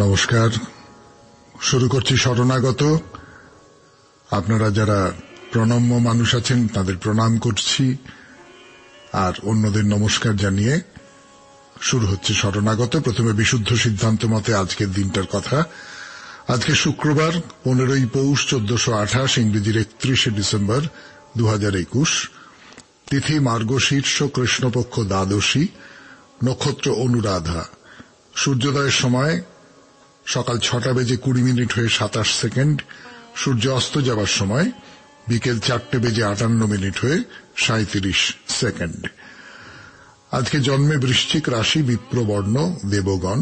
নমস্কার। শুরু করছি শরণাগত। আপনারা যারা প্রণম্য মানুষ আছেন তাদের প্রণাম করছি, আর অন্যদের নমস্কার জানিয়ে শুরু হচ্ছে শরণাগত। প্রথমে বিশুদ্ধ সিদ্ধান্ত মতে আজকের দিনটার কথা। আজকে শুক্রবার 15ই পৌষ 1428, ইংরেজির 31শে ডিসেম্বর 2021। তিথি মার্গশীর্ষ, কৃষ্ণপক্ষ দ্বাদশী, নক্ষত্র অনুরাধা। সূর্যোদয়ের সময় সকাল 6:20 হয়ে 27 সেকেন্ড। সূর্য অস্ত যাবার সময় বিকেল 4:58 হয়ে 37 সেকেন্ড। আজকে জন্মে বৃশ্চিক রাশি, বিপ্রবর্ণ, দেবগণ।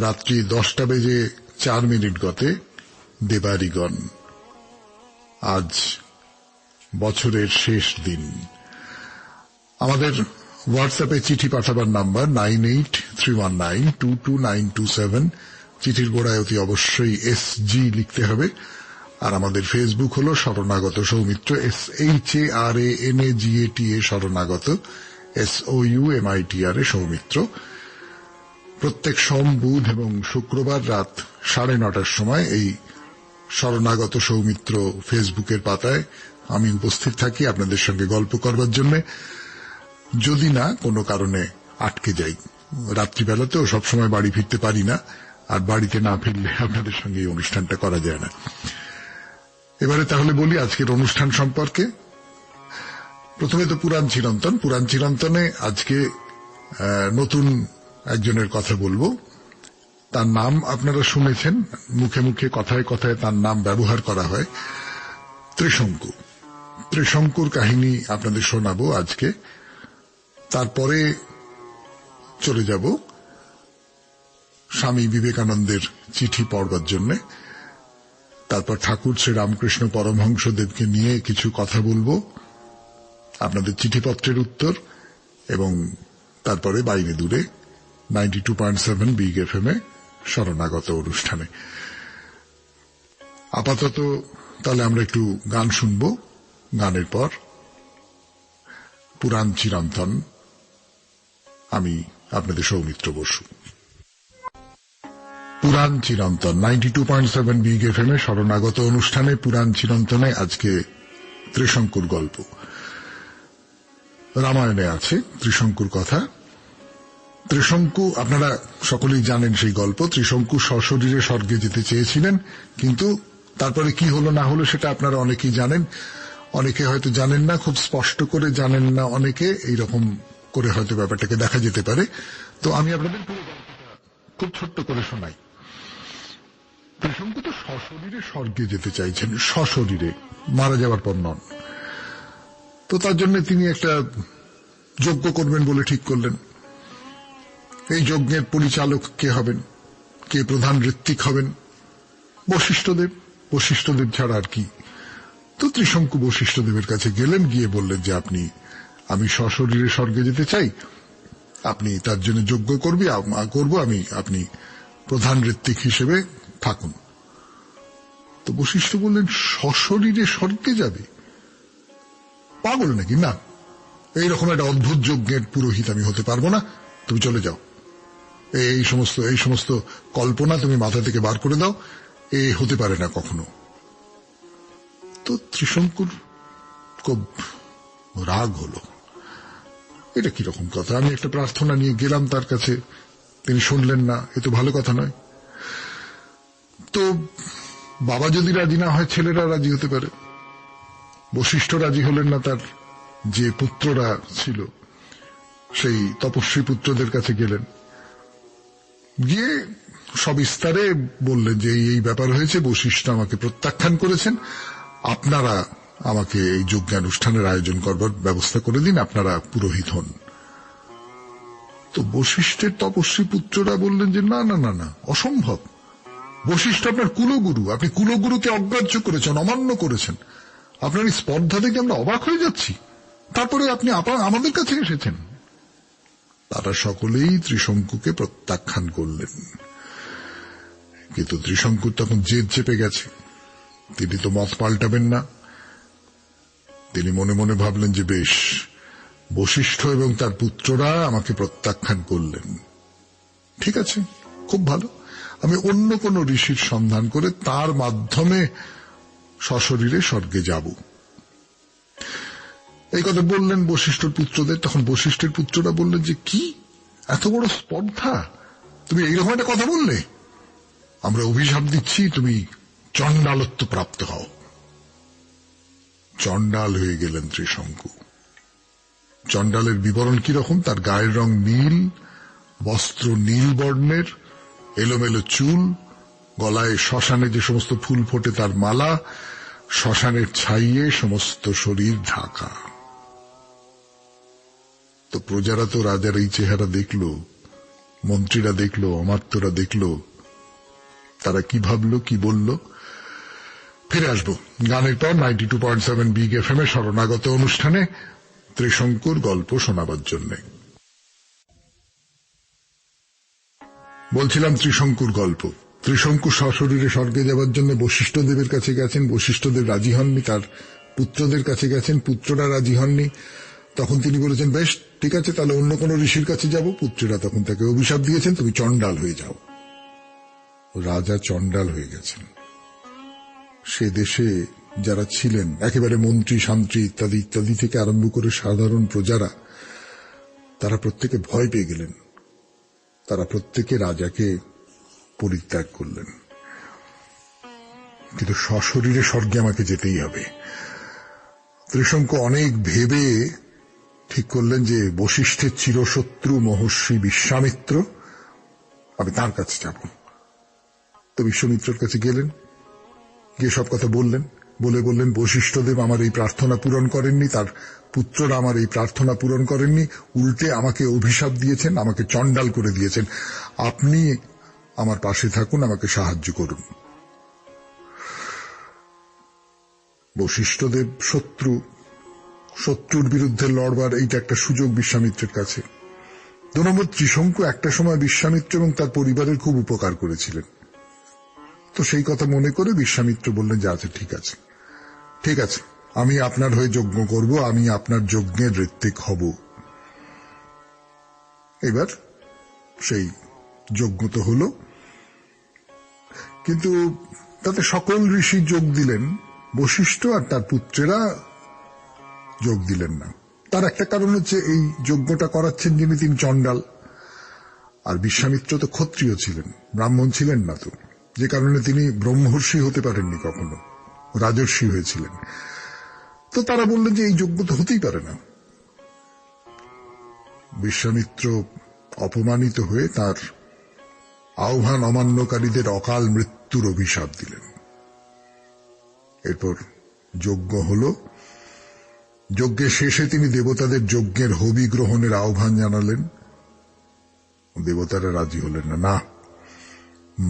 রাত্রি 10:04 গতে দেবারিগণ। আজ বছরের শেষ দিন। আমাদের হোয়াটসঅ্যাপে চিঠি পাঠাবার নাম্বার 9831922927। চিঠির গোড়ায় অতি অবশ্যই SG লিখতে হবে। আর আমাদের ফেসবুক হলো শরণাগত সৌমিত্র, SHARANAGATA শরণাগত, SOUMITR সৌমিত্র। প্রত্যেক সোম, বুধ এবং শুক্রবার রাত 9:30টার সময় এই শরণাগত সৌমিত্র ফেসবুকের পাতায় আমি উপস্থিত থাকি আপনাদের সঙ্গে গল্প করবার জন্য। যদি না কোনো কারণে আটকে যাই, রাত্রিবেলাতেও সবসময় বাড়ি ফিরতে পারি না, আর বাড়িতে না ফিরলে আপনাদের সঙ্গে এই অনুষ্ঠানটা করা যায় না। এবারে তাহলে বলি আজকের অনুষ্ঠান সম্পর্কে। প্রথমে তো পুরাণ চিরন্তন। পুরাণ চিরন্তনে আজকে নতুন একজনের কথা বলবো। তার নাম আপনারা শুনেছেন, মুখে মুখে কথায় কথায় তার নাম ব্যবহার করা হয়, ত্রিশঙ্কু। ত্রিশঙ্কুর কাহিনী আপনাদের শোনাবো আজকে। তারপরে চলে যাব স্বামী বিবেকানন্দের চিঠি পড়বার জন্য। তারপর ঠাকুর শ্রী রামকৃষ্ণ পরমহংসদেবকে নিয়ে কিছু কথা বলবো, আপনাদের চিঠিপত্রের উত্তর, এবং তারপরে বাইরে দূরে 92.7 বিগ FM এ শরণাগত অনুষ্ঠানে। আপাতত তাহলে আমরা একটু গান শুনবো। গানের পর পুরাণ চিরন্তন, আমি আপনাদের সৌমিত্র বসু। পুরাণ চিরন্তন 92.7 বিগ FM এ শরণাগত অনুষ্ঠানে পুরাণ চিরন্তনে আজকে ত্রিশঙ্কুর গল্প। রামায়ণে আছে ত্রিশঙ্কুর কথা। ত্রিশঙ্কু আপনারা সকলেই জানেন সেই গল্প। ত্রিশঙ্কু সশরীরে স্বর্গে যেতে চেয়েছিলেন, কিন্তু তারপরে কি হলো না হলো সেটা আপনারা অনেকেই জানেন। অনেকে হয়তো জানেন না, খুব স্পষ্ট করে জানেন না অনেকে, এইরকম করে হয়তো ব্যাপারটাকে দেখা যেতে পারে। তো আমি আপনাদের পুরো গল্পটা খুব ছোট্ট করে শোনাই। ত্রিশঙ্কু তো সশরীরে স্বর্গে যেতে চাইছেন, সশরীরে, মারা যাওয়ার পর নন। তো তার জন্য তিনি একটা যজ্ঞ করবেন বলে ঠিক করলেন। এই যজ্ঞের পরিচালক কে হবেন, কে প্রধান ঋত্বিক হবেন? বশিষ্ঠদেব। বশিষ্ঠদেব ছাড়া আর কি। তো ত্রিশঙ্কু বশিষ্ঠদেবের কাছে গেলেন, গিয়ে বললেন যে আমি সশরীরে স্বর্গে যেতে চাই, আপনি তার জন্য যজ্ঞ করব, আপনি প্রধান ঋত্বিক হিসেবে থাকুন। তো বশিষ্ঠ বললেন, সশরীরে স্বর্গে যাবে? পাগল নাকি? না, এইরকম একটা অদ্ভুত যজ্ঞের পুরোহিত আমি হতে পারবো না, তুমি চলে যাও। এই সমস্ত কল্পনা তুমি মাথা থেকে বার করে দাও, এ হতে পারে না কখনো। তো ত্রিশঙ্কুর খুব রাগ হলো। এটা কিরকম কথা? আমি একটা প্রার্থনা নিয়ে গেলাম তার কাছে, তিনি শুনলেন না, এ তো ভালো কথা নয়। তো বাবা যদি রাজি না হয়, ছেলেরা রাজি হতে পারে। বশিষ্ঠ রাজি হলেন না, তার যে পুত্ররা ছিল সেই তপস্বী পুত্রদের কাছে গেলেন, গিয়ে সবিস্তারে বললেন যে এই ব্যাপার হয়েছে, বশিষ্ঠ আমাকে প্রত্যাখ্যান করেছেন, আপনারা আমাকে এই যজ্ঞানুষ্ঠানের আয়োজন করবার ব্যবস্থা করে দিন, আপনারা পুরোহিত হন। তো বশিষ্ঠের তপস্বী পুত্ররা বললেন যে না না না না, অসম্ভব। বশিষ্ঠ আপনার কুলগুরু, আপনি কুলগুরুকে অগ্রাহ্য করেছেন, অমান্য করেছেন। আপনার এই স্পর্ধা দেখে আমরা অবাক হয়ে যাচ্ছি, তারপরে আপনি আমাদের কাছে এসেছেন। তারা সকলেই ত্রিশঙ্কুকে প্রত্যাখ্যান করলেন। কিন্তু ত্রিশঙ্কুর তখন জেদ চেপে গেছে, তিনি তো মত পাল্টাবেন না। তিনি মনে মনে ভাবলেন যে বেশ, বশিষ্ঠ এবং তার পুত্ররা আমাকে প্রত্যাখ্যান করলেন, ঠিক আছে, খুব ভালো, আমি অন্য কোন ঋষির সন্ধান করে তার মাধ্যমে সশরীরে স্বর্গে যাব। এই কথা বললেন বশিষ্ঠর পুত্রদের। তখন বশিষ্ঠের পুত্ররা বললেন যে কি এত বড় স্পর্ধা, তুমি এইরকম একটা কথা বললে, আমরা অভিশাপ দিচ্ছি তুমি চণ্ডালত্ব প্রাপ্ত হও। চণ্ডাল হয়ে গেলেন ত্রিশঙ্কু। চণ্ডালের বিবরণ কিরকম? তার গায়ের রং নীল, বস্ত্র নীল বর্ণের, এলোমেলো চুল, গলায় শ্মশানে যে সমস্ত ফুল ফোটে তার মালা, শ্মশানের ছাইয়ে সমস্ত শরীর ঢাকা। তো প্রজারা তো রাজার এই চেহারা দেখলো, মন্ত্রীরা দেখলো, অমাত্যরা দেখলো, তারা কি ভাবলো, কি বলল? ফিরে আসবো গানের পর 92.7 বিগ এফএম এর শরণাগত অনুষ্ঠানে ত্রিশঙ্কুর গল্প শোনাবার জন্য। বলছিলাম ত্রিশঙ্কুর গল্প। ত্রিশঙ্কু সশরীরে স্বর্গে যাবার জন্য বশিষ্ঠদেবের কাছে গেছেন, বশিষ্ঠদেব রাজি হননি, তার পুত্রদের কাছে গেছেন, পুত্ররা রাজি হননি। তখন তিনি বলেছেন বেশ ঠিক আছে, তাহলে অন্য কোন ঋষির কাছে যাব। পুত্ররা তখন তাকে অভিশাপ দিয়েছেন তুমি চণ্ডাল হয়ে যাও। রাজা চণ্ডাল হয়ে গেছেন। সে দেশে যারা ছিলেন একেবারে মন্ত্রী শান্ত্রী ইত্যাদি ইত্যাদি থেকে আরম্ভ করে সাধারণ প্রজারা, তারা প্রত্যেকে ভয় পেয়ে গেলেন। তারা প্রত্যেকে রাজাকে পরিত্যাগ করলেন। কিন্তু সশরীরে স্বর্গে আমাকে যেতেই হবে। ত্রিশঙ্কু অনেক ভেবে ঠিক করলেন যে বশিষ্ঠের চিরশত্রু মহর্ষি বিশ্বামিত্র, আমি তার কাছে যাব। তো বিশ্বামিত্রের কাছে গেলেন, গিয়ে সব কথা বললেন। বললেন বশিষ্ঠদেব আমার এই প্রার্থনা পূরণ করেননি, তার পুত্ররা আমার এই প্রার্থনা পূরণ করেননি, উল্টে আমাকে অভিশাপ দিয়েছেন, আমাকে চণ্ডাল করে দিয়েছেন। আপনি আমার পাশে থাকুন, আমাকে সাহায্য করুন। বশিষ্ঠদেব শত্রুর বিরুদ্ধে লড়বার এইটা একটা সুযোগ বিশ্বামিত্রের কাছে। 2 নম্বর, ত্রিশঙ্কু একটা সময় বিশ্বামিত্র এবং তার পরিবারের খুব উপকার করেছিলেন। তো সেই কথা মনে করে বিশ্বামিত্র বললেন যে আচ্ছা ঠিক আছে, আমি আপনার হয়ে যজ্ঞ করব, আমি আপনার যজ্ঞের ঋত্বিক হব। এবার সেই যজ্ঞ তো হলো, কিন্তু তাতে সকল ঋষি যোগ দিলেন, বশিষ্ঠ আর তার পুত্রেরা যোগ দিলেন না। তার একটা কারণ হচ্ছে এই যজ্ঞটা করাচ্ছেন যিনি, তিনি চণ্ডাল। আর বিশ্বামিত্র তো ক্ষত্রিয় ছিলেন, ব্রাহ্মণ ছিলেন না, তো যে কারণে তিনি ব্রহ্মর্ষি হতে পারেননি, কখনো রাজর্ষি হয়েছিলেন। তো তারা বললেন যে এই যজ্ঞ তো হতেই পারে না। বিশ্বামিত্র অপমানিত হয়ে তার আহ্বান অমান্যকারীদের অকাল মৃত্যুর অভিশাপ দিলেন। এরপর যজ্ঞ হল। যজ্ঞের শেষে তিনি দেবতাদের যজ্ঞের হবি গ্রহণের আহ্বান জানালেন। দেবতারা রাজি হলেন না।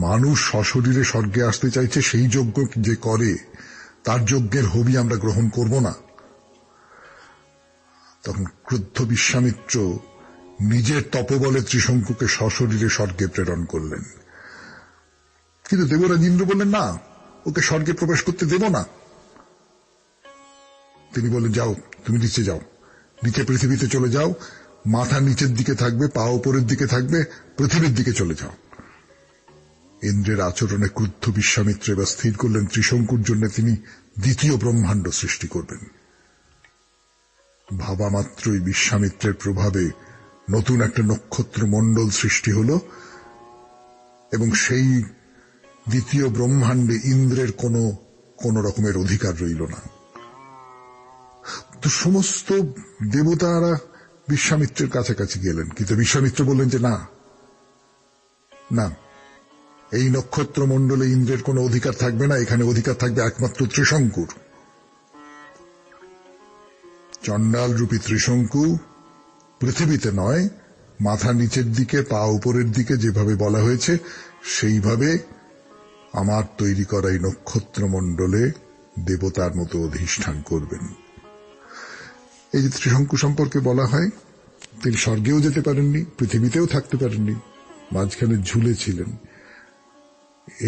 মানুষ সশরীরে স্বর্গে আসতে চাইছে, সেই যজ্ঞ যে করে তার যজ্ঞের হবি আমরা গ্রহণ করব না। তখন ক্রুদ্ধ বিশ্বামিত্র নিজের তপবলে ত্রিশঙ্কুকে সশরীরে স্বর্গে প্রেরণ করলেন। কিন্তু দেবরাজ ইন্দ্র বললেন না, ওকে স্বর্গে প্রবেশ করতে দেব না। তিনি বললেন যাও, তুমি নিচে যাও, নিচে পৃথিবীতে চলে যাও, মাথা নিচের দিকে থাকবে, পা উপরের দিকে থাকবে, পৃথিবীর দিকে চলে যাও। ইন্দ্রের আচরণে ক্রুদ্ধ বিশ্বামিত্র এবার স্থির করলেন ত্রিশঙ্কুর জন্য তিনি দ্বিতীয় ব্রহ্মাণ্ড সৃষ্টি করবেন। ভাবা মাত্রই বিশ্বামিত্রের প্রভাবে নতুন একটা নক্ষত্র মণ্ডল সৃষ্টি হল, এবং সেই দ্বিতীয় ব্রহ্মাণ্ডে ইন্দ্রের কোন রকমের অধিকার রইল না। তো সমস্ত দেবতারা বিশ্বামিত্রের কাছাকাছি গেলেন, কিন্তু বিশ্বামিত্র বললেন যে না, এই নক্ষত্র মণ্ডলে ইন্দ্রের কোনো অধিকার থাকবে না, এখানে অধিকার থাকবে একমাত্র ত্রিশঙ্কুর। চণ্ডাল রূপী ত্রিশঙ্কু পৃথিবীতে নয়, মাথা নিচের দিকে পা উপরের দিকে যেভাবে বলা হয়েছে সেইভাবে আমার তৈরি করা এই নক্ষত্র মণ্ডলে দেবতার মতো অধিষ্ঠান করবেন। এই যে ত্রিশঙ্কু সম্পর্কে বলা হয়, তিনি স্বর্গেও যেতে পারেননি, পৃথিবীতেও থাকতে পারেননি, মাঝখানে ঝুলে ছিলেন।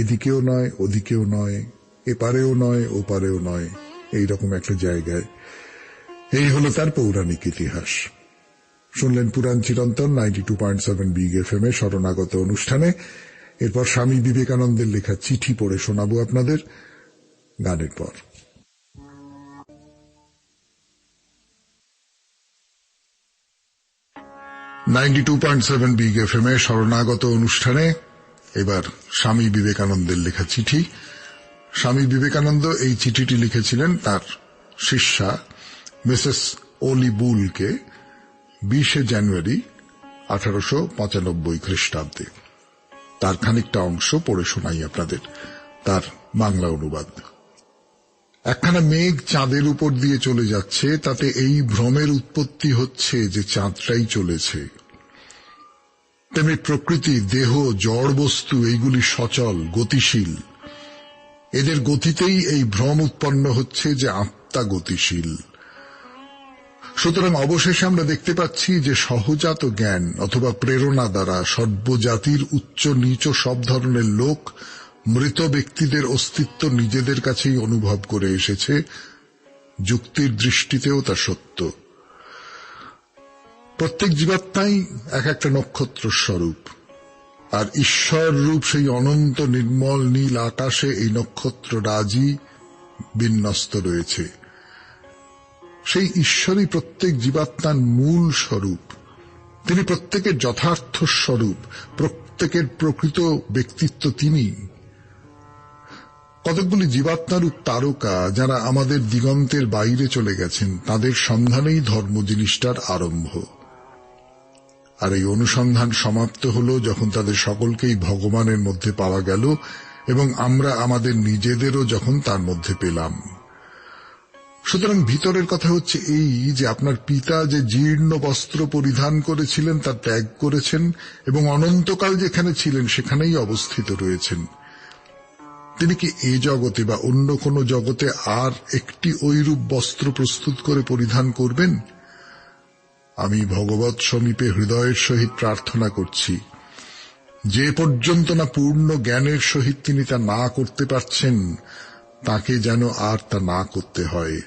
এদিকেও নয়, ওদিকেও নয়, এপারেও নয়, ওপারেও নয়, এইরকম একটা জায়গায়। এই হলো তার পৌরাণিক ইতিহাস। শুনলেন পুরাণ চিরন্তন 92.7 বিগ এফএম এ শরণাগত অনুষ্ঠানে। এরপর স্বামী বিবেকানন্দের লেখা চিঠি পড়ে শোনাবো আপনাদের গানের পর। 92.7 বিগ এফএম এ শরণাগত অনুষ্ঠানে এবার স্বামী বিবেকানন্দের লেখা চিঠি। স্বামী বিবেকানন্দ এই চিঠিটি লিখেছিলেন তার শিষ্যা মিসেস ওলি বুলকে 20 জানুয়ারি 1895 খ্রিস্টাব্দে। তার খানিকটা অংশ পড়ে শোনাই আপনাদের, তার বাংলা অনুবাদ। একখানা মেঘ চাঁদের উপর দিয়ে চলে যাচ্ছে, তাতে এই ভ্রমের উৎপত্তি হচ্ছে যে চাঁদটাই চলেছে। তেমনি প্রকৃতি, দেহ, জড় বস্তু এইগুলি সচল, গতিশীল। এদের গতিতেই এই ভ্রম উৎপন্ন হচ্ছে যে আত্মা গতিশীল। সুতরাং অবশেষে আমরা দেখতে পাচ্ছি যে সহজাত জ্ঞান অথবা প্রেরণা দ্বারা সর্বজাতির উচ্চ নিচ সব ধরনের লোক মৃত ব্যক্তিদের অস্তিত্ব নিজেদের কাছেই অনুভব করে এসেছে। যুক্তির দৃষ্টিতেও তা সত্য। প্রত্যেক জীবাত্মাই এক একটা নক্ষত্র স্বরূপ, আর ঈশ্বর রূপ সেই অনন্ত নির্মল নীল আকাশে এই নক্ষত্র রাজি বিন্যস্ত রয়েছে। সেই ঈশ্বরই প্রত্যেক জীবাত্মার মূল স্বরূপ। তিনি প্রত্যেকের যথার্থ স্বরূপ, প্রত্যেকের প্রকৃত ব্যক্তিত্ব তিনি। কতকগুলি জীবাত্মারূপ তারকা যারা আমাদের দিগন্তের বাইরে চলে গেছেন, তাদের সন্ধানেই ধর্ম জিনিসটার আরম্ভ। আর এই অনুসন্ধান সমাপ্ত হল যখন তাদের সকলকেই ভগবানের মধ্যে পাওয়া গেল এবং আমরা আমাদের নিজেদেরও যখন তার মধ্যে পেলাম। সুতরাং ভিতরের কথা হচ্ছে এই যে আপনার পিতা যে জীর্ণ বস্ত্র পরিধান করেছিলেন তা ত্যাগ করেছেন এবং অনন্তকাল যেখানে ছিলেন সেখানেই অবস্থিত রয়েছেন। তিনি কি এ জগতে বা অন্য কোনো জগতে আর একটি ঐরূপ বস্ত্র প্রস্তুত করে পরিধান করবেন? আমি ভগবৎ সমীপে হৃদয়ের সহিত প্রার্থনা করছি, যে পর্যন্ত না পূর্ণ জ্ঞানের সহিত তিনি তা না করতে পারছেন, তাকে যেন আর তা না করতে হয়।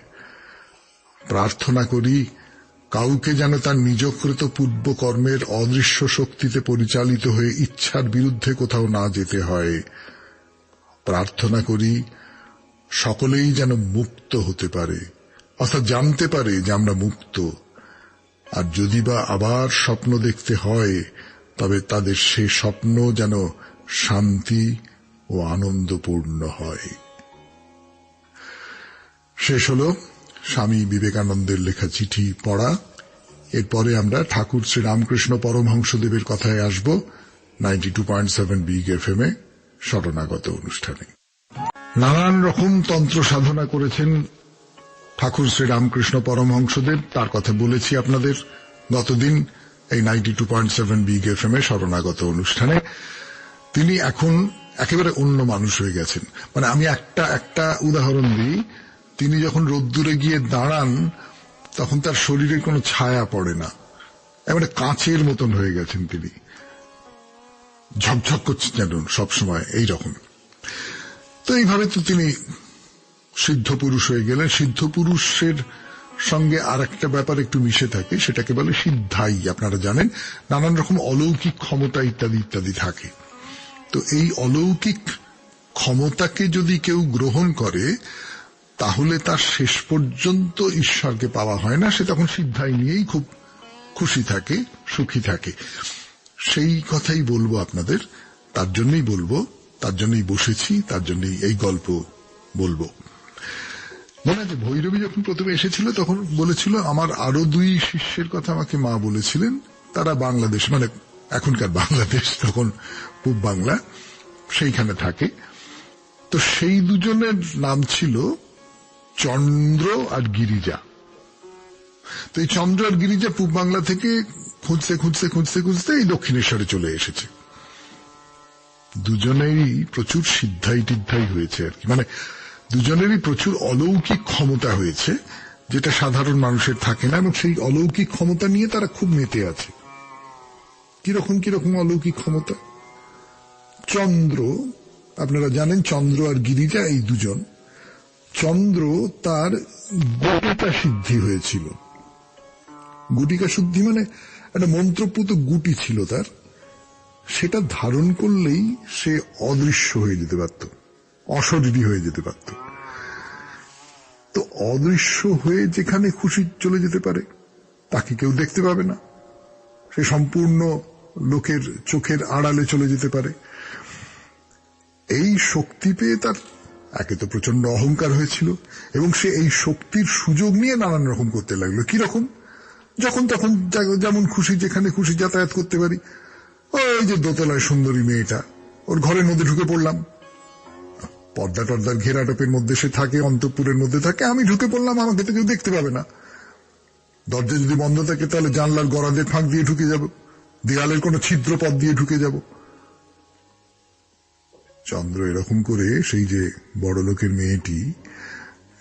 প্রার্থনা করি কাউকে যেন তার নিজকৃত পূর্ব কর্মের অদৃশ্য শক্তিতে পরিচালিত হয়ে ইচ্ছার বিরুদ্ধে কোথাও না যেতে হয়। প্রার্থনা করি সকলেই যেন মুক্ত হতে পারে, অর্থাৎ জানতে পারে যে আমরা মুক্ত। আর যদি বা আবার স্বপ্ন দেখতে হয়, তবে তাদের সে স্বপ্ন যেন শান্তি ও আনন্দপূর্ণ হয়। শেষ হল স্বামী বিবেকানন্দের লেখা চিঠি পড়া। এরপরে আমরা ঠাকুর শ্রী রামকৃষ্ণ পরমহংসদেবের কথায় আসব 92.7 বিগ এফএম এ শরণাগত অনুষ্ঠানে। নানান রকম তন্ত্র সাধনা করেছেন ঠাকুর শ্রী রামকৃষ্ণ পরমহংসদেব, তার কথা বলেছি আপনাদের গতদিন এই 92.7 বিগ এফএম এ শরণাগত অনুষ্ঠানে। তিনি এখন একেবারে অন্য মানুষ হয়ে গেছেন। মানে আমি একটা উদাহরণ দিই। তিনি যখন রোদ্দুরে গিয়ে দাঁড়ান তখন তার শরীরে কোনো ছায়া পড়ে না, একেবারে কাঁচের মতন হয়ে গেছেন তিনি, ঝকঝক করছেন যেন সবসময় এইরকম। তো এইভাবে তো তিনি সিদ্ধ পুরুষ হয়ে গেলেন। সিদ্ধ পুরুষের সঙ্গে আর একটা ব্যাপার একটু মিশে থাকে, সেটাকে বলে সিদ্ধাই। আপনারা জানেন নানান রকম অলৌকিক ক্ষমতা ইত্যাদি ইত্যাদি থাকে। তো এই অলৌকিক ক্ষমতাকে যদি কেউ গ্রহণ করে তাহলে তার শেষ পর্যন্ত ঈশ্বরকে পাওয়া হয় না, সে তখন সিদ্ধাই নিয়েই খুব খুশি থাকে, সুখী থাকে। সেই কথাই বলবো আপনাদের, তার জন্যই বলবো, তার জন্যই বসেছি, তার জন্যই এই গল্প বলবো। মনে আছে ভৈরবী যখন প্রথমে এসেছিল তখন বলেছিল আমার আরো 2 শিষ্যের কথা আমাকে মা বলেছিলেন, তারা বাংলাদেশ, মানে এখনকার বাংলাদেশ, তখন পূব বাংলা, সেইখানে থাকে। তো সেই দুজনের নাম ছিল চন্দ্র আর গিরিজা। তো এই চন্দ্র আর গিরিজা পূব বাংলা থেকে খুঁজতে খুঁজতে খুঁজতে খুঁজতে এই দক্ষিণেশ্বরে চলে এসেছে। দুজনেরই প্রচুর সিদ্ধাই টিদ্ধাই হয়েছে আর কি, মানে দুজনেরই প্রচুর অলৌকিক ক্ষমতা হয়েছে যেটা সাধারণ মানুষের থাকে না, এবং সেই অলৌকিক ক্ষমতা নিয়ে তারা খুব মেতে আছে। কিরকম কিরকম অলৌকিক ক্ষমতা? চন্দ্র, আপনারা জানেন চন্দ্র আর গিরিজা এই দুজন। চন্দ্র তার গুটিকা সিদ্ধি হয়েছিল। গুটিকা শুদ্ধি মানে একটা মন্ত্রপুত গুটি ছিল তার, সেটা ধারণ করলেই সে অদৃশ্য হয়ে যেতে পারত, অশরীরী হয়ে যেতে পারত। তো অদৃশ্য হয়ে যেখানে খুশি চলে যেতে পারে, তাকে কেউ দেখতে পাবে না, সে সম্পূর্ণ লোকের চোখের আড়ালে চলে যেতে পারে। এই শক্তি পেয়ে তার একে তো প্রচন্ড অহংকার হয়েছিল, এবং সে এই শক্তির সুযোগ নিয়ে নানান রকম করতে লাগলো। কিরকম? যখন তখন যেমন খুশি যেখানে খুশি যাতায়াত করতে পারি। ওই যে দোতলায় সুন্দরী মেয়েটা, ওর ঘরের মধ্যে ঢুকে পড়লাম, পর্দা টর্দার ঘেরাটোপের মধ্যে সে থাকে, অন্তঃপুরের মধ্যে থাকে, আমি ঢুকে পড়লাম, আমাকে তো কেউ দেখতে পাবে না। দরজা যদি বন্ধ থাকে তাহলে জানলার গরাদের ফাঁক দিয়ে ঢুকে যাব, দেয়ালের কোনো ছিদ্র পথ দিয়ে ঢুকে যাব। চন্দ্র এরকম করে সেই যে বড়লোকের মেয়েটি,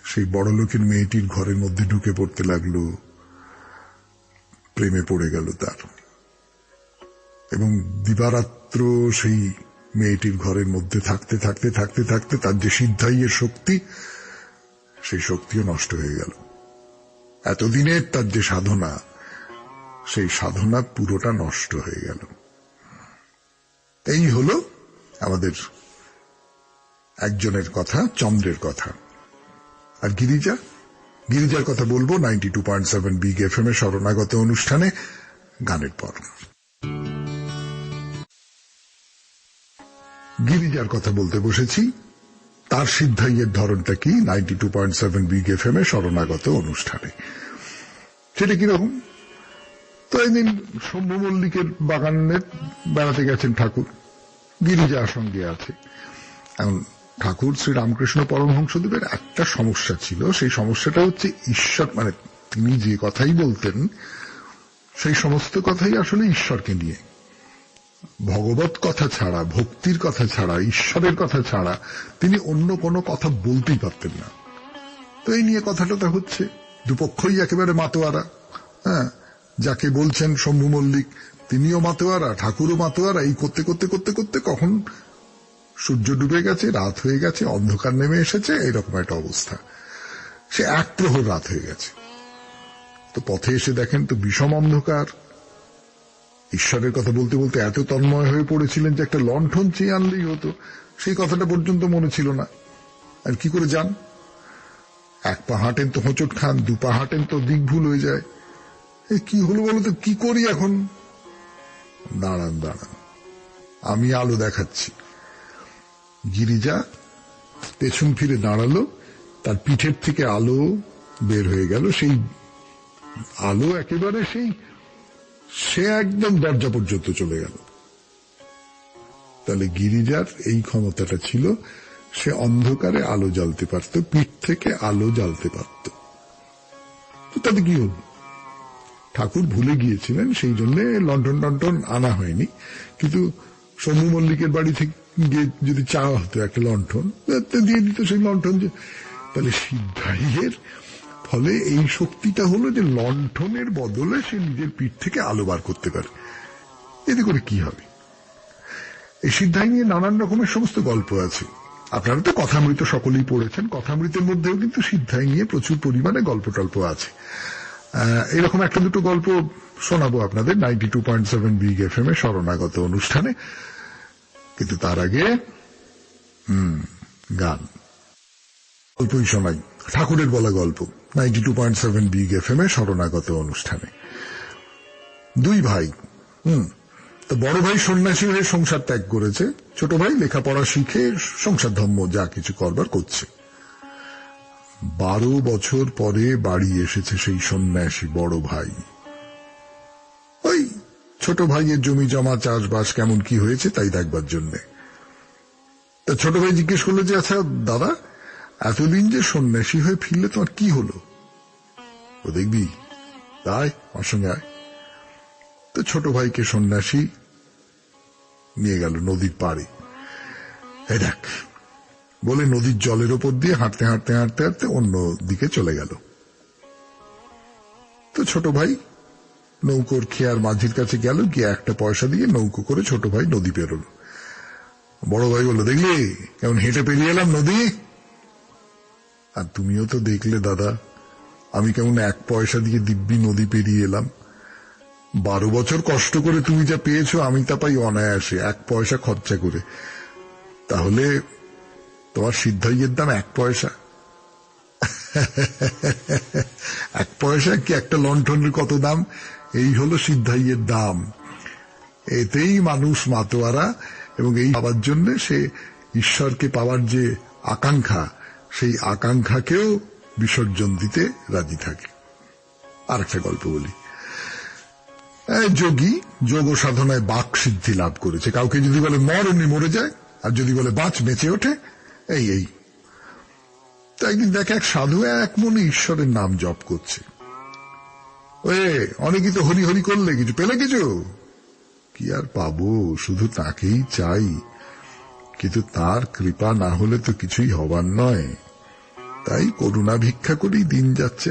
সেই বড়লোকের মেয়েটির ঘরের মধ্যে ঢুকে পড়তে লাগলো, প্রেমে পড়ে গেল তার, এবং দিবারাত্র সেই মেয়েটির ঘরের মধ্যে থাকতে থাকতে থাকতে থাকতে তার যে সিদ্ধাইয়ের শক্তি, সেই শক্তিও নষ্ট হয়ে গেল। এতদিনের তার যে সাধনা, সেই সাধনা পুরোটা নষ্ট হয়ে গেল। এই হলো আমাদের একজনের কথা, চন্দ্রের কথা। আর গিরিজার কথা বলবো 92.7 বিগ এফএম এ শরণাগত অনুষ্ঠানে গানের পর। গিরিজার কথা বলতে বসেছি, তার সিদ্ধাইয়ের ধরনটা কি 92.7 বিগ এফএম এ শরণাগত অনুষ্ঠানে। সেটা কিরকম? তো একদিন শম্ভু মল্লিকের বাগানে বেড়াতে গেছেন ঠাকুর, গিরিজার সঙ্গে আছে। এখন ঠাকুর শ্রী রামকৃষ্ণ পরমহংসদেবের একটা সমস্যা ছিল, সেই সমস্যাটা হচ্ছে ঈশ্বর, মানে তিনি যে কথাই বলতেন সেই সমস্ত কথাই আসলে ঈশ্বরকে নিয়ে। ভগবত কথা ছাড়া, ভক্তির কথা ছাড়া, ঈশ্বরের কথা ছাড়া তিনি অন্য কোনো কথা বলতেই পারতেন না। তো এই নিয়ে কথাটা হচ্ছে, দুপক্ষই একেবারে মাতোয়ারা। হ্যাঁ, যাকে বলছেন শম্ভু মল্লিক তিনিও মাতোয়ারা, ঠাকুরও মাতোয়ারা। এই করতে করতে করতে করতে কখন সূর্য ডুবে গেছে, রাত হয়ে গেছে, অন্ধকার নেমে এসেছে, এরকম একটা অবস্থা। সে এক প্রহর রাত হয়ে গেছে। তো পথে এসে দেখেন তো বিষম অন্ধকার। ঈশ্বরের কথা বলতে বলতে এত তন্ময় হয়ে পড়েছিলেন যে একটা লণ্ঠন চেয়ে আনলেই হতো, সেই কথাটা পর্যন্ত মনে ছিল না। আর কি করে যান? এক পা হাঁটেন তো হোঁচট খান, দু পা হাঁটেন তো দিক ভুল হয়ে যায়। কি হলো বলো তো, কি করি এখন? দাঁড়ান দাঁড়ান, আমি আলো দেখাচ্ছি। গিরিজা পেছন ফিরে দাঁড়ালো, তার পিঠের থেকে আলো বের হয়ে গেল। সেই আলো একেবারে সে একদম দরজা পর্যন্ত চলে গেল। তাহলে গিরিজার এই ক্ষমতাটা ছিল, সে অন্ধকারে আলো জ্বালতে পারত, পিঠ থেকে আলো জ্বালতে পারত। তো তাতে কি হল? ঠাকুর ভুলে গিয়েছিলেন, সেই জন্য লণ্ঠন টন্টন আনা হয়নি। কিন্তু শম্ভু মল্লিকের বাড়ি থেকে গিয়ে যদি চাওয়া হতো একটা লণ্ঠন, দিয়ে দিত সেই লণ্ঠন। যে তাহলে সিদ্ধাইয়ের ফলে এই শক্তিটা হলো যে লণ্ঠনের বদলে সে নিজের পিঠ থেকে আলো বার করতে পারে। এতে করে কি হবে? এই সিদ্ধাই নিয়ে নানান রকমের সমস্ত গল্প আছে। আপনারা তো কথামৃত সকলেই পড়েছেন, কথামৃতের মধ্যেও কিন্তু সিদ্ধাই নিয়ে প্রচুর পরিমাণে গল্প টল্প আছে। এরকম একটা দুটো গল্প শোনাবো আপনাদের 92.7 বিগ এফএম এ শরণাগত অনুষ্ঠানে। কিন্তু তার আগে গান, গল্পই শোনাই, ঠাকুরের বলা গল্প 92.7 বিগ এফএম এ শরণাগত অনুষ্ঠানে। দুই ভাই, তো বড় ভাই সন্ন্যাসী হয়ে সংসার ত্যাগ করেছে, ছোট ভাই লেখাপড়া শিখে সংসার ধর্ম যা কিছু করবার করছে। 12 বছর পরে বাড়ি এসেছে সেই সন্ন্যাসী বড় ভাই। ওই ছোট ভাইয়ের জমি জমা চাষবাস কেমন কি হয়েছে তাই দেখবার জন্যে। তা ছোট ভাই জিজ্ঞেস করলো যে, আচ্ছা দাদা, এতদিন যে সন্ন্যাসী হয়ে ফিরলে তোমার কি হলো? ও দেখবি, তাই আমার সঙ্গে আয়। তো ছোট ভাইকে সন্ন্যাসী নিয়ে গেল নদীর পাড়ে। এই দেখ বলে নদীর জলের ওপর দিয়ে হাঁটতে হাঁটতে হাঁটতে হাঁটতে অন্য দিকে চলে গেল। তো ছোট ভাই নৌকোর খেয়ার মাঝির কাছে গেল, গিয়ে একটা পয়সা দিয়ে নৌকো করে ছোট ভাই নদী পেরোল। বড় ভাই বলল, দেখলি কেমন হেঁটে পেরিয়ে এলাম নদী? আর তুমিও তো দেখলে দাদা, আমি কেমন 1 পয়সা দিয়ে দিব্যি নদী পেরিয়ে এলাম। 12 বছর কষ্ট করে তুমি যা পেয়েছো আমি তা পাই অনায়াসে, 1 পয়সা খরচা করে। তাহলে তোমার সিদ্ধাইয়ের দাম 1 পয়সা। 1 পয়সা কি একটা লণ্ঠনের কত দাম? এই হলো সিদ্ধাইয়ের দাম। এতেই মানুষ মাতোয়ারা, এবং এই পাওয়ার জন্য সে ঈশ্বরকে পাওয়ার যে আকাঙ্ক্ষা, সেই আকাঙ্ক্ষাকেও বিসর্জন দিতে রাজি থাকে। আর একটা গল্প বলি। যোগী যোগ সাধনায় বাক সিদ্ধি লাভ করেছে। কাউকে যদি বলে মর, এমনি মরে যায়, আর যদি বলে বাঁচ, বেঁচে ওঠে। এই তো একদিন দেখে এক সাধু এক মনে ঈশ্বরের নাম জপ করছে। অনেকেই তো হরি হরি করলে কিছু পেলে, কিছু কি আর পাবো, শুধু তাকেই চাই, কিন্তু তার কৃপা না হলে তো কিছুই হবার নয়। তাই করুণা ভিক্ষা করেই দিন যাচ্ছে।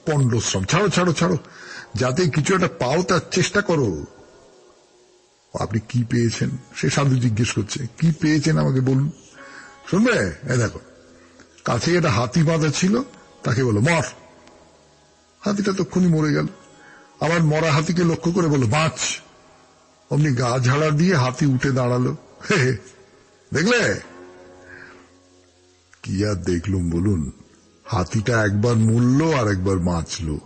পণ্ডশ্রম, ছাড়ো ছাড়ো ছাড়ো, যাতে কিছু একটা পাও তার চেষ্টা করো। আপনি কি পেয়েছেন? সে সাধু জিজ্ঞেস করছে, কি পেয়েছেন আমাকে বলুন। শুনবে? দেখো, কাছে একটা হাতি বাঁধা ছিল, তাকে বলো মর। হাতিটা তক্ষুনি মরে গেল। আবার মরা হাতিকে লক্ষ্য করে বলো বাঁচ। অমনি গা ঝাড়া দিয়ে হাতি উঠে দাঁড়ালো। দেখলে? কি আর দেখলুম বলুন? হাতিটা একবার মরল আর একবার বাঁচলো।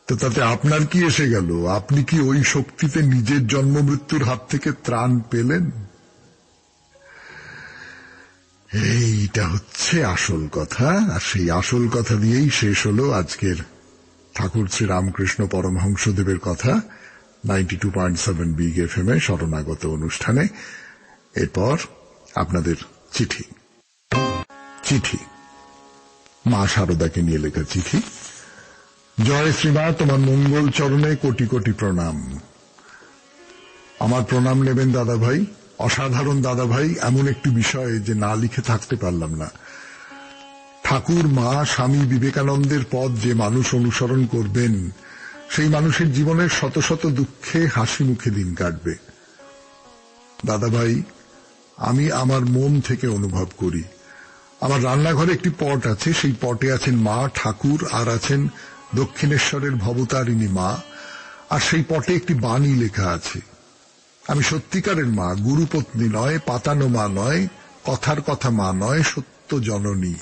তো তাতে আপনার কি এসে গেল? আপনি কি ওই শক্তিতে নিজের জন্ম মৃত্যুর হাত থেকে ত্রাণ পেলেন? এইটা হচ্ছে আসল কথা। আর সেই আসল কথা দিয়েই শেষ হলো আজকের ঠাকুর শ্রী রামকৃষ্ণ পরমহংসদেবের কথা 92.7 বিগ এফএম এ শরণাগত অনুষ্ঠানে। এরপর আপনাদের চিঠি। মা শারদাকে নিয়ে লেখা চিঠি। জয় শ্রীমা, তোমার মঙ্গল চরণে কোটি কোটি প্রণাম। আমার প্রণাম নেবেন দাদা ভাই। অসাধারণ দাদা ভাই, এমন একটি বিষয় যে না লিখে থাকতে পারলাম না। ঠাকুর, মা, স্বামী বিবেকানন্দের পথ যে মানুষ অনুসরণ করবেন, সেই মানুষের জীবনের শত শত দুঃখে হাসি মুখে দিন কাটবে। দাদা ভাই, আমি আমার মন থেকে অনুভব করি। আমার রান্নাঘরে একটি পট আছে, সেই পটে আছেন মা, ঠাকুর, আর আছেন দক্ষিণেশ্বরের ভবতারিণী মা। আর সেই পটে একটি বাণী লেখা আছে, আমি সত্যিকারের মা, গুরুপত্নী নয়, পাতানো মা নয়, কথার কথা মা নয়, সত্য জননী।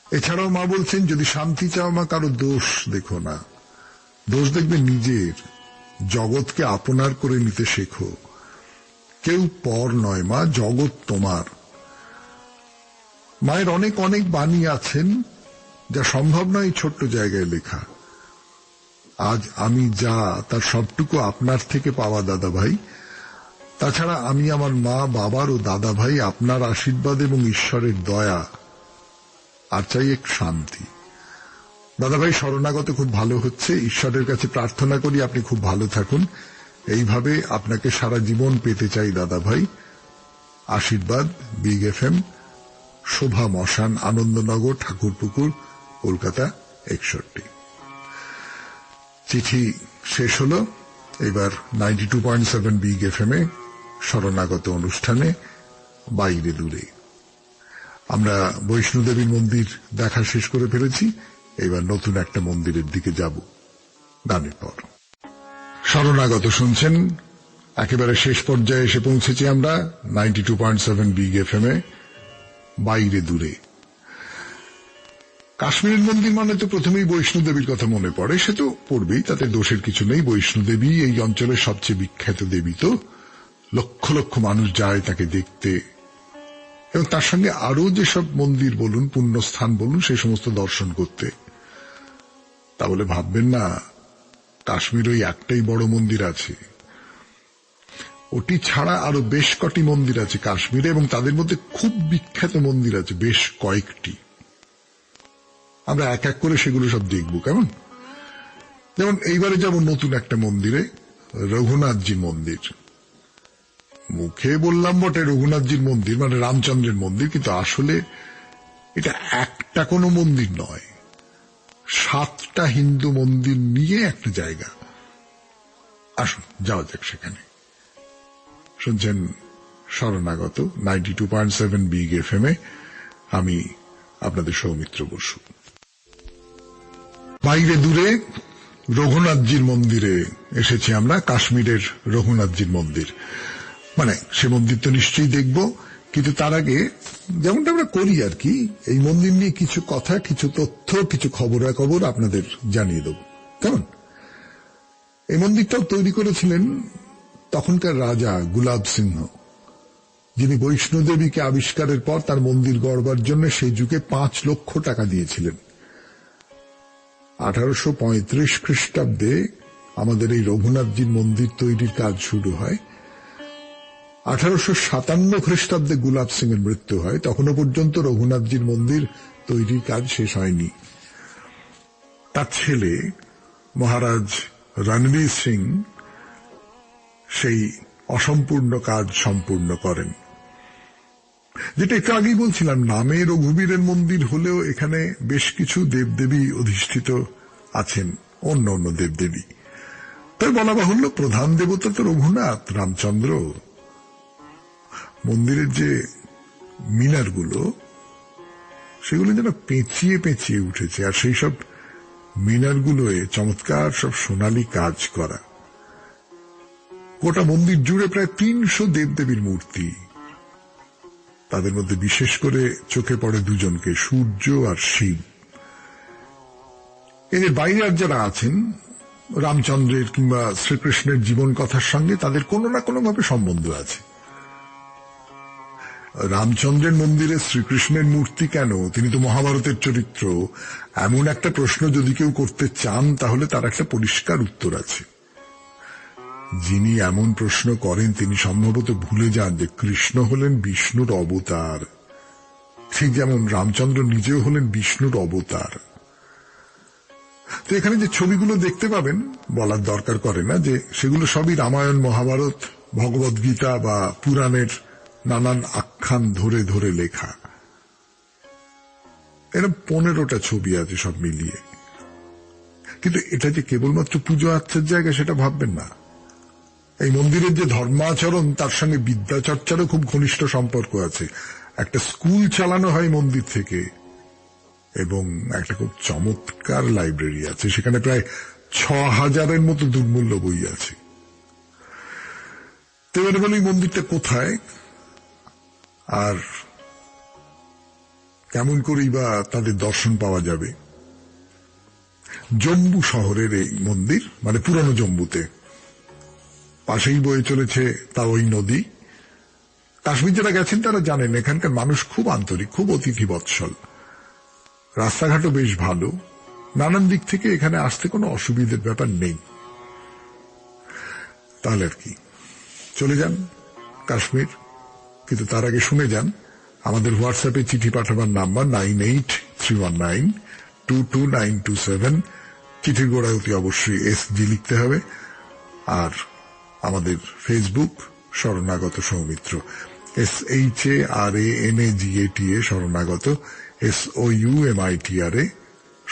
এছাড়াও মা বলছেন, যদি শান্তি চাও মা, কারো দোষ দেখো না, দোষ দেখবে নিজের। জগৎকে আপনার করে নিতে শেখো। কেউ পর নয় মা, জগৎ তোমার। মায়ের অনেক অনেক বাণী আছেন, যা সম্ভব নয় ছোট্ট জায়গায় লেখা। আজ আমি যা, তার সবটুকু আপনার থেকে পাওয়া দাদা ভাই। তাছাড়া আমি আমার মা, বাবার ও দাদা ভাই আপনার আশীর্বাদ এবং ঈশ্বরের দয়া, আর চাই এক শান্তি। দাদা ভাই, শরণাগত খুব ভালো হচ্ছে। ঈশ্বরের কাছে প্রার্থনা করি আপনি খুব ভালো থাকুন। এইভাবে আপনাকে সারা জীবন পেতে চাই দাদা ভাই। আশীর্বাদ, বিগ এফএম, শোভা মশান, আনন্দনগর, ঠাকুরপুকুর, কলকাতা 61। চিঠি শেষ হল। এবার 92.7 বিগ এফএম এ শরণাগত অনুষ্ঠানে বাইরে দূরে। আমরা বৈষ্ণোদেবীর মন্দির দেখা শেষ করে ফেলেছি। এবার নতুন একটা মন্দিরের দিকে যাব গানের পর। শরণাগত শুনছেন। একেবারে শেষ পর্যায়ে এসে পৌঁছেছি আমরা 92.7 বিগ এফএম এ বাইরে দূরে। কাশ্মীরের মন্দির মানে তো প্রথমেই বৈষ্ণোদেবীর কথা মনে পড়ে। সে তো পড়বেই, তাতে দোষের কিছু নেই। বৈষ্ণোদেবী এই অঞ্চলের সবচেয়ে বিখ্যাত দেবী। তো লক্ষ লক্ষ মানুষ যায় তাকে দেখতে, এবং তার সঙ্গে আরো যেসব মন্দির বলুন, পুণ্যস্থান বলুন, সেই সমস্ত দর্শন করতে। তা বলে ভাববেন না কাশ্মীর ওই একটাই বড় মন্দির আছে। ওটি ছাড়া আরো বেশ কটি মন্দির আছে কাশ্মীরে, এবং তাদের মধ্যে খুব বিখ্যাত মন্দির আছে বেশ কয়েকটি। আমরা এক এক করে সেগুলো সব দেখব, কেমন? যেমন এইবারে যাব নতুন একটা মন্দিরে, রঘুনাথজির মন্দির। মুখে বললাম বটে রঘুনাথজির মন্দির মানে রামচন্দ্রের মন্দির, কিন্তু আসলে এটা একটা কোনো মন্দির নয়, 7টা হিন্দু মন্দির নিয়ে একটা জায়গা। আসুন যাওয়া যাক সেখানে। শুনছেন শরণাগত 92.7 বিগ এফএম এ। আমি আপনাদের সৌমিত্র বসু। বাইরে দূরে রঘুনাথজির মন্দিরে এসেছি আমরা, কাশ্মীরের রঘুনাথজির মন্দির। মানে সে মন্দির তো নিশ্চয়ই দেখব, কিন্তু তার আগে যেমনটা আমরা করি আর কি, এই মন্দির নিয়ে কিছু কথা, কিছু তথ্য, কিছু খবরাখবর আপনাদের জানিয়ে দেব। কেমন? এই মন্দিরটাও তৈরি করেছিলেন তখনকার রাজা গুলাব সিংহ, যিনি বৈষ্ণোদেবীকে আবিষ্কারের পর তার মন্দির গড়বার জন্য সেই যুগে 5 লক্ষ টাকা দিয়েছিলেন। 1835 খ্রিস্টাব্দে আমাদের এই রঘুনাথজির মন্দির তৈরির কাজ শুরু হয়। 1857 খ্রিস্টাব্দে গুলাব সিং এর মৃত্যু হয়। তখনও পর্যন্ত রঘুনাথজির মন্দির তৈরির কাজ শেষ হয়নি। তার ছেলে মহারাজ রণবীর সিং সেই অসম্পূর্ণ কাজ সম্পূর্ণ করেন। যেটা একটু আগেই বলছিলাম, নামে রঘুবীরের মন্দির হলেও এখানে বেশ কিছু দেবদেবী অধিষ্ঠিত আছেন, অন্য অন্য দেবদেবী। তাই বলা বাহুল্য প্রধান দেবতা তো রঘুনাথ, রামচন্দ্র। মন্দিরের যে মিনারগুলো, সেগুলো যেন পেঁচিয়ে পেঁচিয়ে উঠেছে, আর সেই সব মিনারগুলোয় চমৎকার সব সোনালী কাজ করা। গোটা মন্দির জুড়ে প্রায় 300 দেবদেবীর মূর্তি। তাদের মধ্যে বিশেষ করে চোখে পড়ে দুজনকে, সূর্য আর শিব। এদের বাইরে আর যারা আছেন, রামচন্দ্রের কিংবা শ্রীকৃষ্ণের জীবন কথার সঙ্গে তাদের কোনো না কোনো ভাবে সম্বন্ধ আছে। রামচন্দ্রের মন্দিরে শ্রীকৃষ্ণের মূর্তি কেন? তিনি তো মহাভারতের চরিত্র। এমন একটা প্রশ্ন যদি কেউ করতে চান, তাহলে তার একটা পরিষ্কার উত্তর আছে। যিনি এমন প্রশ্ন করেন তিনি সম্ভবত ভুলে যান যে কৃষ্ণ হলেন বিষ্ণুর অবতার, ঠিক যেমন রামচন্দ্র নিজেও হলেন বিষ্ণুর অবতার। তো এখানে যে ছবিগুলো দেখতে পাবেন, বলার দরকার করে না যে সেগুলো সবই রামায়ণ, মহাভারত, ভগবদ গীতা বা পুরাণের নানান আখ্যান ধরে ধরে লেখা। এরকম 15টা ছবি আছে সব মিলিয়ে। কিন্তু এটা যে কেবলমাত্র পুজো আর্চার জায়গা সেটা ভাববেন না। এই মন্দিরের যে ধর্মাচরণ, তার সঙ্গে বিদ্যাচর্চারও খুব ঘনিষ্ঠ সম্পর্ক আছে। একটা স্কুল চালানো হয় মন্দির থেকে, এবং একটা খুব চমৎকার লাইব্রেরি আছে। সেখানে প্রায় 6000-এর মতো দুর্মূল্য বই আছে। তো এবারে বলি, মন্দিরটা কোথায় আর কেমন করেই বা তাদের দর্শন পাওয়া যাবে? জম্মু শহরের এই মন্দির, মানে পুরনো জম্মুতে। পাশেই বয়ে চলেছে তা ওই নদী। কাশ্মীর যারা গেছেন তারা জানেন এখানকার মানুষ খুব আন্তরিক, খুব অতিথি বৎসল। রাস্তাঘাটও বেশ ভালো। নানান দিক থেকে এখানে আসতে কোনো অসুবিধার ব্যাপার নেই। তাহলে আর কি, চলে যান কাশ্মীর। কিন্তু তার আগে শুনে যান আমাদের হোয়াটসঅ্যাপে চিঠি পাঠাবার নাম্বার 9831922927। চিঠির গোড়ায় অতি অবশ্যই SG লিখতে হবে। আর আমাদের ফেসবুক শরণাগত সৌমিত্র, SHARANAGATA শরণাগত, SOUMITRA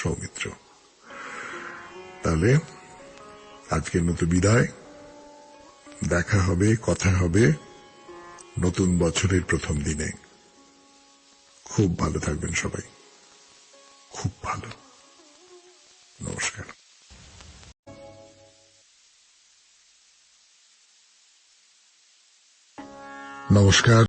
সৌমিত্র। তাহলে আজকের মতো বিদায়। দেখা হবে, কথা হবে নতুন বছরের প্রথম দিনে। খুব ভালো থাকবেন সবাই, খুব ভালো। নমস্কার। নমস্কার।